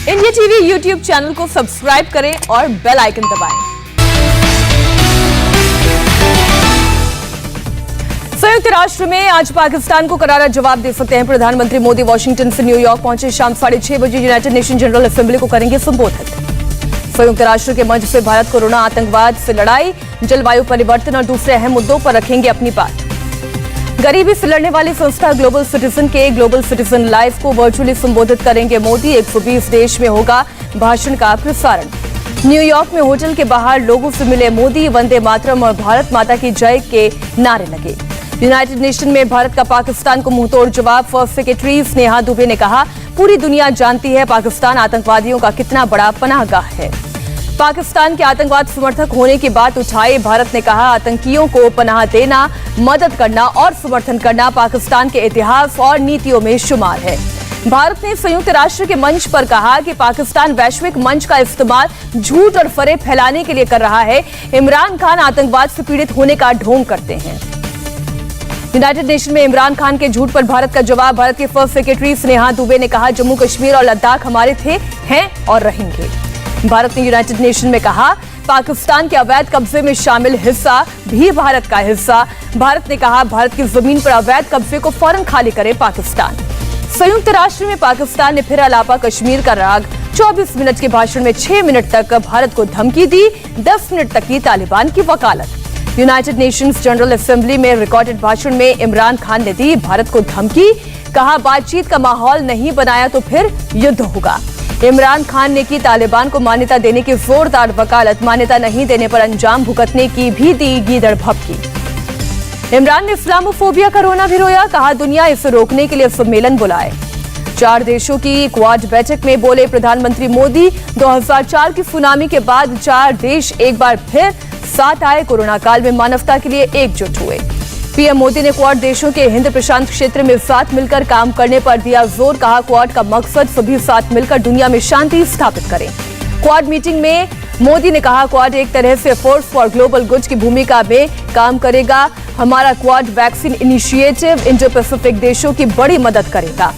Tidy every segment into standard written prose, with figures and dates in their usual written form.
India TV YouTube channel को subscribe करें और बेल आइकन दबाएं। संयुक्त राष्ट्र में आज पाकिस्तान को करारा जवाब दे सकते हैं प्रधानमंत्री मोदी। वॉशिंगटन से न्यूयॉर्क पहुंचे, शाम 6:30 बजे यूनाइटेड नेशन जनरल असेंबली को करेंगे संबोधित। संयुक्त राष्ट्र के मंच से भारत कोरोना, आतंकवाद से लड़ाई, जलवायु परिवर्तन और दूसरे अहम मुद्दों पर रखेंगे अपनी बात। गरीबी से लड़ने वाली संस्था ग्लोबल सिटीजन के ग्लोबल सिटीजन लाइव को वर्चुअली संबोधित करेंगे मोदी। 120 देश में होगा भाषण का प्रसारण। न्यूयॉर्क में होटल के बाहर लोगों से मिले मोदी। वंदे मातरम और भारत माता की जय के नारे लगे। यूनाइटेड नेशन में भारत का पाकिस्तान को मुंहतोड़ जवाब। फर्स्ट सेक्रेटरी स्नेहा दुबे ने कहा, पूरी दुनिया जानती है पाकिस्तान आतंकवादियों का कितना बड़ा पनाहगाह है। पाकिस्तान के आतंकवाद समर्थक होने की बात उठाई। भारत ने कहा, आतंकियों को पनाह देना, मदद करना और समर्थन करना पाकिस्तान के इतिहास और नीतियों में शुमार है। भारत ने संयुक्त राष्ट्र के मंच पर कहा कि पाकिस्तान वैश्विक मंच का इस्तेमाल झूठ और फरेब फैलाने के लिए कर रहा है। इमरान खान आतंकवाद से पीड़ित होने का ढोंग करते हैं। यूनाइटेड नेशन में इमरान खान के झूठ पर भारत का जवाब। भारत के फर्स्ट सेक्रेटरी स्नेहा दुबे ने कहा, जम्मू कश्मीर और लद्दाख हमारे थे, हैं और रहेंगे। भारत ने यूनाइटेड नेशन में कहा, पाकिस्तान के अवैध कब्जे में शामिल हिस्सा भी भारत का हिस्सा। भारत ने कहा, भारत की जमीन पर अवैध कब्जे को फौरन खाली करे पाकिस्तान। संयुक्त राष्ट्र में पाकिस्तान ने फिर अलापा कश्मीर का राग। 24 मिनट के भाषण में 6 मिनट तक भारत को धमकी दी, 10 मिनट तक की तालिबान की वकालत। यूनाइटेड नेशंस जनरल असेंबली में रिकॉर्डेड भाषण में इमरान खान ने दी भारत को धमकी। कहा, बातचीत का माहौल नहीं बनाया तो फिर युद्ध होगा। इमरान खान ने की तालिबान को मान्यता देने की जोरदार वकालत। मान्यता नहीं देने पर अंजाम भुगतने की भी दी गीदड़ भभकी। इमरान ने इस्लामोफोबिया का रोना भी रोया। कहा, दुनिया इसे रोकने के लिए सम्मेलन बुलाए। 4 देशों की क्वाड बैठक में बोले प्रधानमंत्री मोदी, 2004 की सुनामी के बाद 4 देश एक बार फिर साथ आए। कोरोना काल में मानवता के लिए एकजुट हुए। पीएम मोदी ने क्वाड देशों के हिंद प्रशांत क्षेत्र में साथ मिलकर काम करने पर दिया जोर। कहा, क्वाड का मकसद सभी साथ मिलकर दुनिया में शांति स्थापित करें। क्वाड मीटिंग में मोदी ने कहा, क्वाड एक तरह से फोर्स फॉर ग्लोबल गुड्स की भूमिका में काम करेगा। हमारा quad vaccine initiative Indo Pacific देशों की बड़ी मदद करेगा।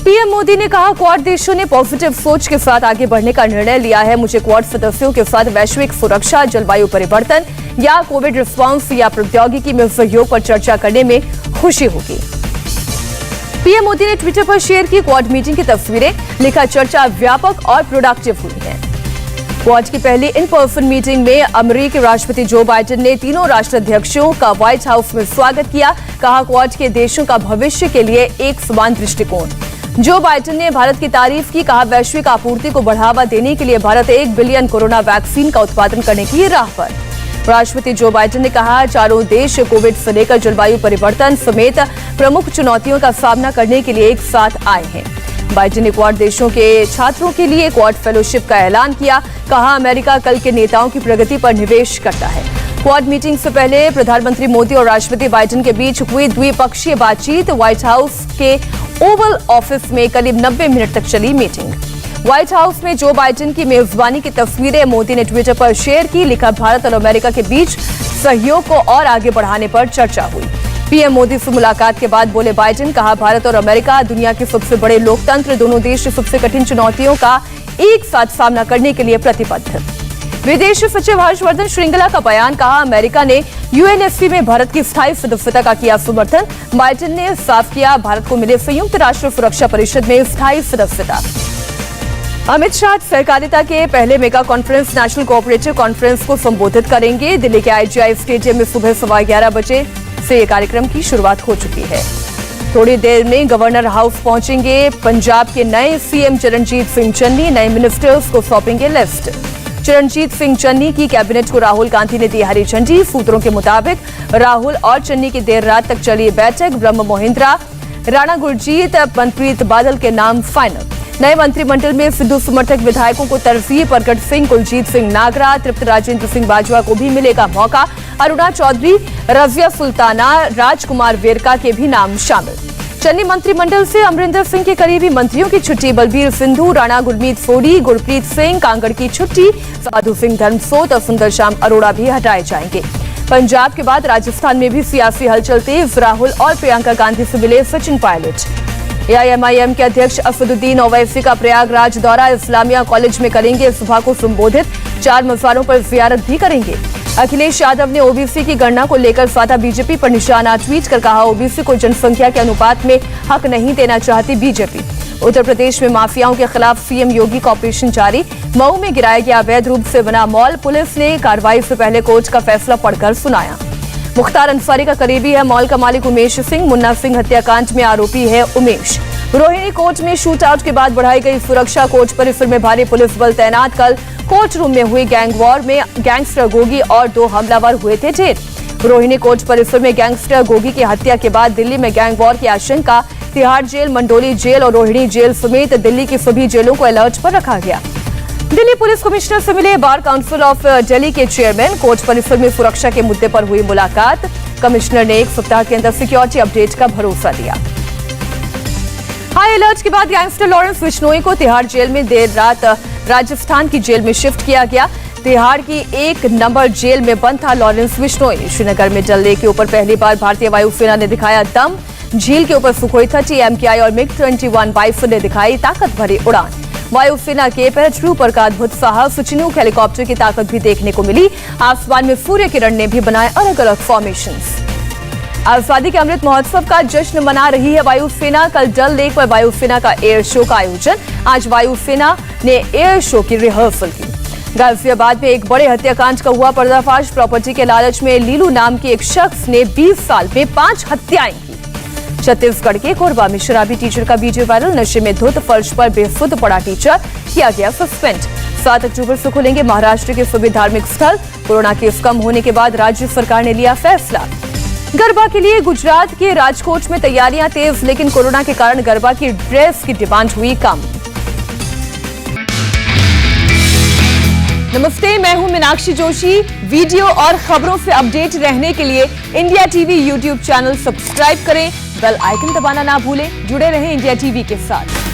पीएम मोदी ने कहा, क्वाड देशों ने पॉजिटिव सोच के साथ आगे बढ़ने का निर्णय लिया है। मुझे क्वाड सदस्यों के साथ वैश्विक सुरक्षा, जलवायु परिवर्तन या कोविड रिस्पांस या प्रौद्योगिकी में सहयोग पर चर्चा करने में खुशी होगी। पीएम मोदी ने ट्विटर पर शेयर की क्वाड मीटिंग की तस्वीरें। लिखा, चर्चा व्यापक और प्रोडक्टिव हुई है। क्वाड की पहली इन पर्सन मीटिंग में अमेरिकी राष्ट्रपति जो बाइडेन ने तीनों राष्ट्राध्यक्षों का व्हाइट हाउस में स्वागत किया। कहा, क्वाड के देशों का भविष्य के लिए एक समान दृष्टिकोण। जो बाइडेन ने भारत की तारीफ की। कहा, वैश्विक आपूर्ति को बढ़ावा देने के लिए भारत 1 बिलियन कोरोना वैक्सीन का उत्पादन करने की राह पर। राष्ट्रपति जो बाइडेन ने कहा, चारों देश कोविड से लेकर जलवायु परिवर्तन समेत प्रमुख चुनौतियों का सामना करने के लिए एक साथ आए हैं। बाइडेन ने क्वाड देशों के छात्रों के लिए क्वाड फेलोशिप का ऐलान किया। कहा, अमेरिका कल के नेताओं की प्रगति पर निवेश करता है। क्वाड मीटिंग से पहले प्रधानमंत्री मोदी और राष्ट्रपति बाइडेन के बीच हुई द्विपक्षीय बातचीत। व्हाइट हाउस के ओवल ऑफिस में करीब 90 मिनट तक चली मीटिंग। व्हाइट हाउस में जो बाइडेन की मेजबानी की तस्वीरें मोदी ने ट्विटर पर शेयर की। लिखा, भारत और अमेरिका के बीच सहयोग को और आगे बढ़ाने पर चर्चा हुई। पीएम मोदी से मुलाकात के बाद बोले बाइडेन। कहा, भारत और अमेरिका दुनिया के सबसे बड़े लोकतंत्र, दोनों देश सबसे कठिन चुनौतियों का एक साथ सामना करने के लिए प्रतिबद्ध। विदेश सचिव हर्षवर्धन श्रृंगला का बयान। कहा, अमेरिका ने यूएनएससी में भारत की स्थायी सदस्यता का किया समर्थन। बाइडेन ने साफ किया, भारत को मिले संयुक्त राष्ट्र सुरक्षा परिषद में स्थायी सदस्यता। अमित शाह सहकारिता के पहले mega conference national cooperative conference को संबोधित करेंगे। दिल्ली के IGI स्टेडियम में सुबह 11:15 बजे से कार्यक्रम की शुरुआत हो चुकी है। थोड़ी देर में गवर्नर हाउस पहुंचेंगे पंजाब के नए सीएम चरणजीत सिंह चन्नी। नए मिनिस्टर्स को सौंपेंगे लिस्ट। चरणजीत सिंह चन्नी की कैबिनेट को राहुल गांधी ने दी हरी झंडी। सूत्रों के मुताबिक राहुल और चन्नी की देर रात तक चली बैठक। ब्रह्म मोहिंद्रा, राणा गुरजीत, मनप्रीत बादल के नाम फाइनल। नए मंत्रिमंडल में सिद्धू समर्थक विधायकों को तरजीह। प्रगट सिंह, कुलजीत सिंह नागरा, तृप्त राजेंद्र सिंह बाजवा को भी मिलेगा मौका। अरुणा चौधरी, रजिया सुल्ताना, राजकुमार वेरका के भी नाम शामिल। चन्नी मंत्रिमंडल से अमरिंदर सिंह के करीबी मंत्रियों की छुट्टी। बलबीर सिंधु, राणा गुरमीत सोडी, गुरप्रीत सिंह कांगड़ की छुट्टी। साधु सिंह धर्मसोत और सुंदर श्याम अरोड़ा भी हटाए जाएंगे। पंजाब के बाद राजस्थान में भी सियासी हलचल तेज। राहुल और प्रियंका गांधी से मिले सचिन पायलट। एआईएमआईएम के अध्यक्ष असदुद्दीन ओवैसी का प्रयागराज दौरा, इस्लामिया कॉलेज में करेंगे सभा को संबोधित, 4 मज़ारों पर जियारत भी करेंगे। अखिलेश यादव ने ओबीसी की गणना को लेकर साधा बीजेपी पर निशाना, ट्वीट कर कहा ओबीसी को जनसंख्या के अनुपात में हक नहीं देना चाहती बीजेपी। उत्तर प्रदेश में माफियाओं के खिलाफ सीएम योगी का ऑपरेशन जारी, मऊ में गिराया गया अवैध रूप से बना मॉल, पुलिस ने कार्रवाई से पहले कोर्ट का फैसला पढ़कर सुनाया। मुख्तार अंसारी का करीबी है मॉल का मालिक उमेश सिंह, मुन्ना सिंह हत्याकांड में आरोपी है उमेश। रोहिणी कोर्ट में शूट आउट के बाद बढ़ाई गई सुरक्षा, कोर्ट परिसर में भारी पुलिस बल तैनात। कल कोर्ट रूम में हुई गैंग वॉर में गैंगस्टर गोगी और 2 हमलावर हुए थे ढेर। रोहिणी कोर्ट परिसर में गैंगस्टर गोगी की हत्या के बाद दिल्ली में गैंग वॉर की आशंका, तिहाड़ जेल, मंडोली जेल और रोहिणी जेल समेत दिल्ली की सभी जेलों को अलर्ट पर रखा गया। दिल्ली पुलिस कमिश्नर से मिले बार काउंसिल ऑफ दिल्ली के चेयरमैन, कोर्ट परिसर में सुरक्षा के मुद्दे पर हुई मुलाकात। कमिश्नर ने 1 सप्ताह के अंदर सिक्योरिटी अपडेट का भरोसा दिया। हाई अलर्ट के बाद गैंगस्टर लॉरेंस बिश्नोई को तिहाड़ जेल में देर रात राजस्थान की जेल में शिफ्ट किया गया। तिहाड़ की 1 नंबर जेल में बंद था लॉरेंस बिश्नोई। श्रीनगर में डल लेक के ऊपर पहली बार भारतीय वायुसेना ने दिखाया दम, झील के ऊपर सुखोई 30 MKI और MiG-21 बाइफल ने दिखाई ताकत भरी उड़ान। वायुसेना के पैराट्रूपर का अद्भुत साहस, चिनूक हेलीकॉप्टर की ताकत भी देखने को मिली। आसमान में सूर्य किरण ने भी बनाए अलग अलग फॉर्मेशंस। आजादी के अमृत महोत्सव का जश्न मना रही है वायुसेना। कल डल लेक पर वायुसेना का एयर शो का आयोजन, आज वायुसेना ने एयर शो की रिहर्सल की। गाजियाबाद में एक बड़े हत्याकांड का हुआ पर्दाफाश, प्रॉपर्टी के लालच में लीलू नाम के एक शख्स ने 20 साल में 5 हत्याएं की। छत्तीसगढ़ के कोरबा में शराबी टीचर का वीडियो वायरल, नशे में धुत, फर्श पर बेसुध पड़ा टीचर किया गया सस्पेंड। 7 अक्टूबर से खुलेंगे महाराष्ट्र के सभी धार्मिक स्थल, कोरोना केस कम होने के बाद राज्य सरकार ने लिया फैसला। गरबा के लिए गुजरात के राजकोट में तैयारियां तेज, लेकिन कोरोना के कारण गरबा की ड्रेस की डिमांड हुई कम। नमस्ते, मैं हूं मीनाक्षी जोशी। वीडियो और खबरों से अपडेट रहने के लिए India TV YouTube channel subscribe करें, बेल आइकन दबाना ना भूलें। जुड़े रहें इंडिया टीवी के साथ।